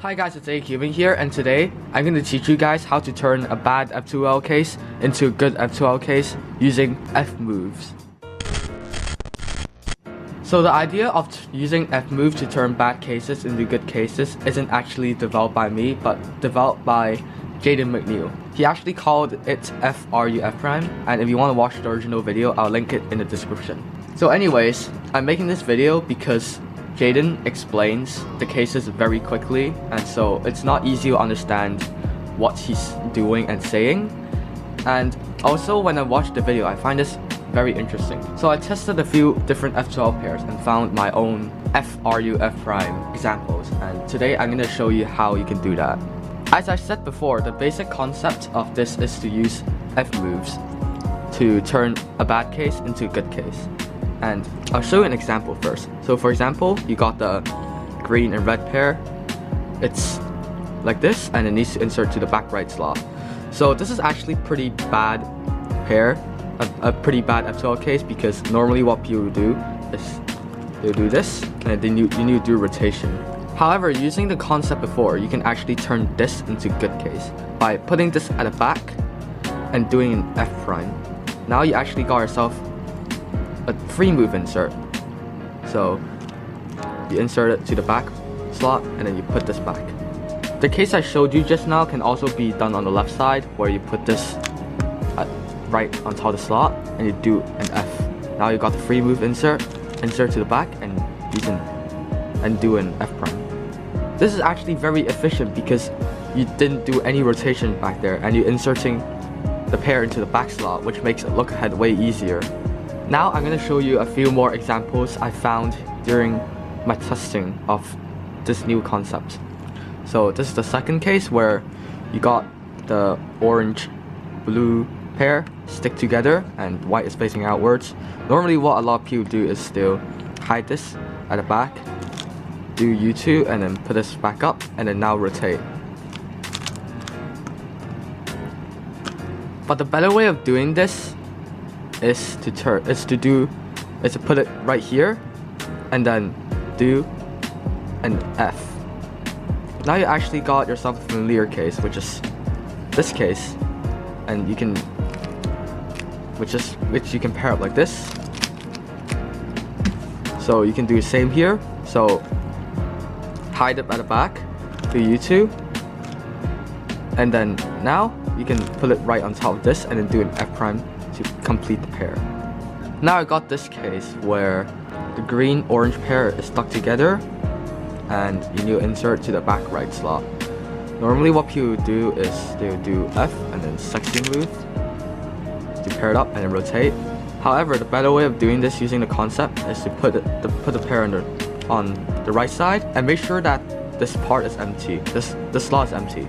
Hi guys, it's LAKEY here, and today I'm going to teach you guys how to turn a bad F2L case into a good F2L case using F moves. So the idea of using F move to turn bad cases into good cases isn't actually developed by me, but developed by GAN McNeil. He actually called it FRUF', and if you want to watch the original video, I'll link it in the description. So anyways, I'm making this video because Jaden explains the cases very quickly, and so it's not easy to understand what he's doing and saying. And also when I watched the video, I find this very interesting. So I tested a few different F2L pairs and found my own FRUF' examples, and today I'm going to show you how you can do that. As I said before, the basic concept of this is to use F moves to turn a bad case into a good case. And I'll show you an example first. So for example, you got the green and red pair. It's like this, and it needs to insert to the back right slot. So this is actually pretty bad pair, a pretty bad F2L case, because normally what people do is they'll do this, and then you need to do rotation. However, using the concept before, you can actually turn this into good case by putting this at the back and doing an F'. Now you actually got yourself a free move insert. So you insert it to the back slot and then you put this back. The case I showed you just now can also be done on the left side, where you put this right on top of the slot and you do an F. Now you got the free move insert to the back, and you can do an F'. This is actually very efficient because you didn't do any rotation back there, and you're inserting the pair into the back slot, which makes it look ahead way easier. Now I'm going to show you a few more examples I found during my testing of this new concept. So this is the second case where you got the orange-blue pair stick together and white is facing outwards. Normally what a lot of people do is they'll hide this at the back, do U2 and then put this back up, and then now rotate. But the better way of doing this is to put it right here and then do an F. Now you actually got yourself a familiar case, which is this case, and you can which you can pair up like this. So you can do the same here. So hide it at the back, do U2, and then now you can put it right on top of this and then do an F' to complete the pair. Now I got this case where the green-orange pair is stuck together and you need to insert to the back right slot. Normally what people do is they'll do F and then sexy move to pair it up and then rotate. However, the better way of doing this using the concept is to put the pair on the right side and make sure that this part is empty, this slot is empty,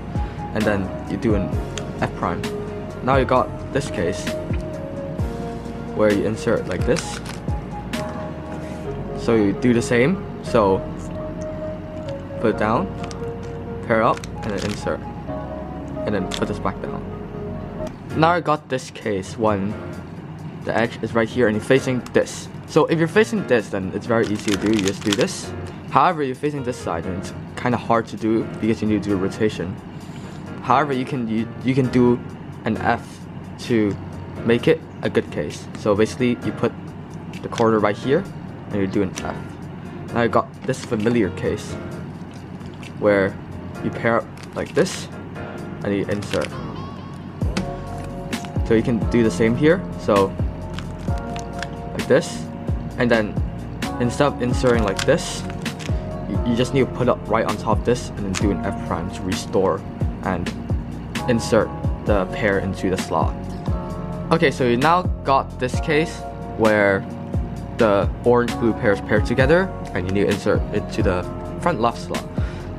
and then you do an F'. Now you got this case where you insert like this. So you do the same. So put it down, pair up, and then insert, and then put this back down. Now I got this case when the edge is right here and you're facing this. So if you're facing this, then it's very easy to do. You just do this. However, you're facing this side and it's kind of hard to do because you need to do a rotation. However, you can do an F to make it a good case. So basically you put the corner right here and you do an F. Now you got this familiar case where you pair up like this and you insert. So you can do the same here. So like this, and then instead of inserting like this, you just need to put it right on top of this and then do an F' to restore and insert the pair into the slot. Okay, so you now got this case where the orange-blue pairs paired together and you need to insert it to the front left slot.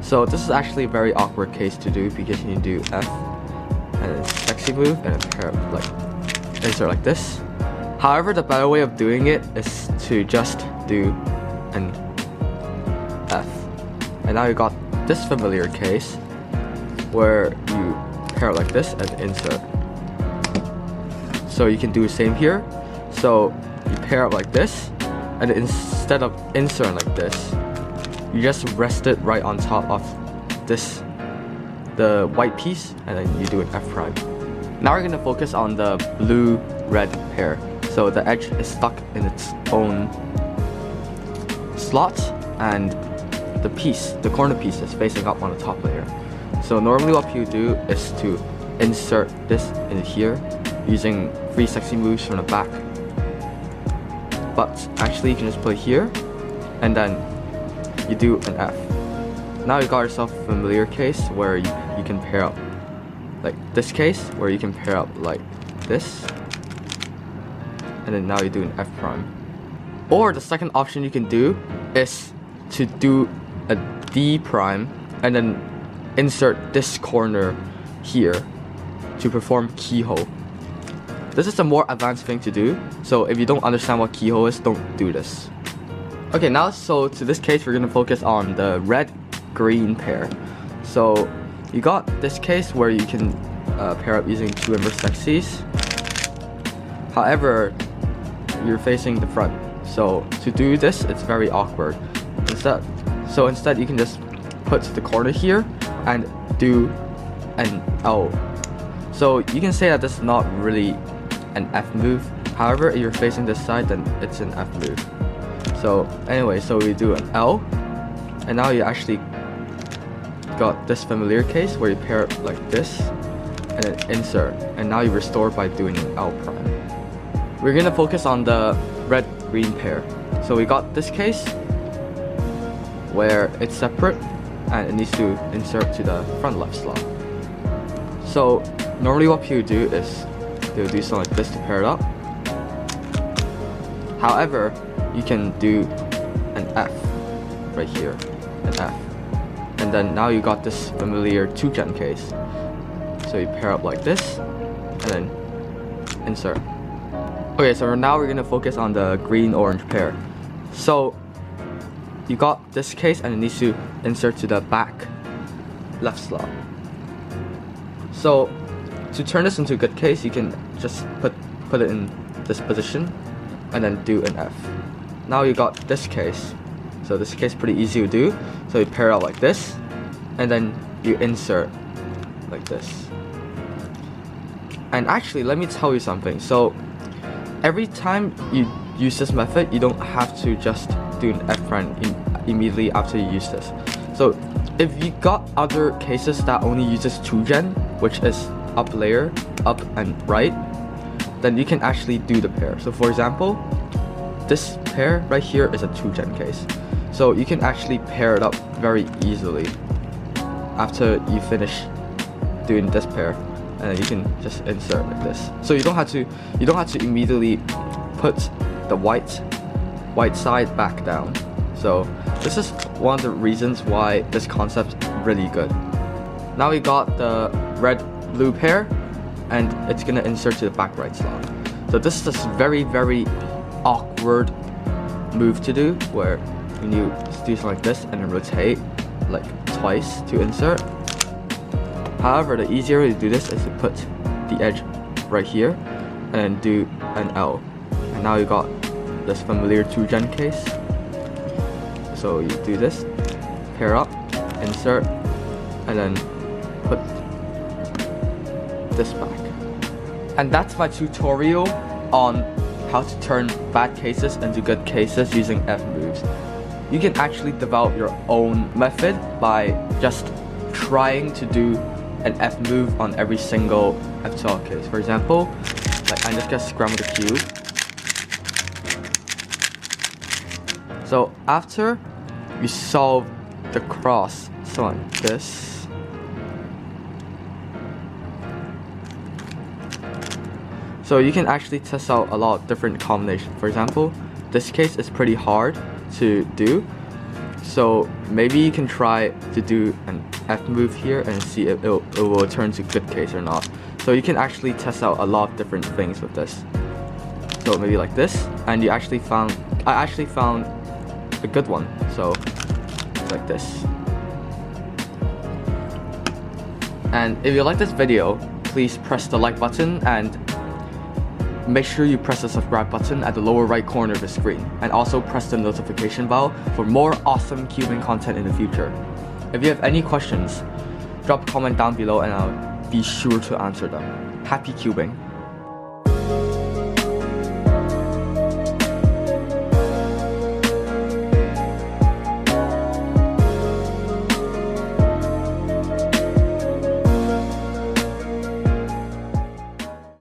So this is actually a very awkward case to do because you need to do F and then sexy move and then pair like insert like this. However, the better way of doing it is to just do an F. And now you got this familiar case where you pair like this and insert. So you can do the same here. So you pair up like this, and instead of inserting like this, you just rest it right on top of this, the white piece, and then you do an F prime. Now we're gonna focus on the blue-red pair. So the edge is stuck in its own slot, and the piece, the corner piece, is facing up on the top layer. So normally what you do is to insert this in here using 3 sexy moves from the back. But actually you can just put it here, and then you do an F. Now you got yourself a familiar case where you can pair up like this case, where you can pair up like this, and then now you do an F prime. Or the second option you can do is to do a D prime and then insert this corner here to perform keyhole. This is a more advanced thing to do, so if you don't understand what keyhole is, don't do this. Okay, now so to this case we're gonna focus on the red-green pair. So you got this case where you can pair up using 2 inverse sexies. However, you're facing the front, so to do this it's very awkward. Instead you can just put the corner here and do an L. So you can say that this is not really an F move. However, if you're facing this side, then it's an F move. So anyway, so we do an L, and now you actually got this familiar case where you pair it like this and then insert, and now you restore by doing an L prime. We're gonna focus on the red-green pair. So we got this case where it's separate and it needs to insert to the front left slot. So normally what people do is they'll do something like this to pair it up. However, you can do an F right here, an F. And then now you got this familiar 2-gen case. So you pair up like this and then insert. Okay, so now we're gonna focus on the green-orange pair. So you got this case and it needs to insert to the back left slot. So to turn this into a good case, you can just put it in this position and then do an F. Now you got this case. So this case is pretty easy to do. So you pair out like this and then you insert like this. And actually, let me tell you something. So every time you use this method, you don't have to just do an F prime immediately after you use this. So if you got other cases that only uses 2-gen, which is up layer, up and right, then you can actually do the pair. So for example, this pair right here is a 2-gen case. So you can actually pair it up very easily after you finish doing this pair, and then you can just insert like this. So you don't have to immediately put the white side back down. So this is one of the reasons why this concept is really good. Now we got the red-blue pair, and it's gonna insert to the back right slot. So this is a very, very awkward move to do, where when you just do something like this and then rotate like twice to insert. However, the easier way to do this is to put the edge right here and then do an L. And now you got this familiar 2-gen case. So you do this, pair up, insert, and then put this back. And that's my tutorial on how to turn bad cases into good cases using F moves. You can actually develop your own method by just trying to do an F move on every single F2L case. For example, like I'm just gonna scramble the cube. So after you solve the cross, so like this, so you can actually test out a lot of different combinations. For example, this case is pretty hard to do, so maybe you can try to do an F move here and see if it will turn to good case or not. So you can actually test out a lot of different things with this. So maybe like this, and I actually found a good one. So it's like this. And if you like this video, please press the like button and make sure you press the subscribe button at the lower right corner of the screen, and also press the notification bell for more awesome cubing content in the future. If you have any questions, drop a comment down below and I'll be sure to answer them. Happy cubing!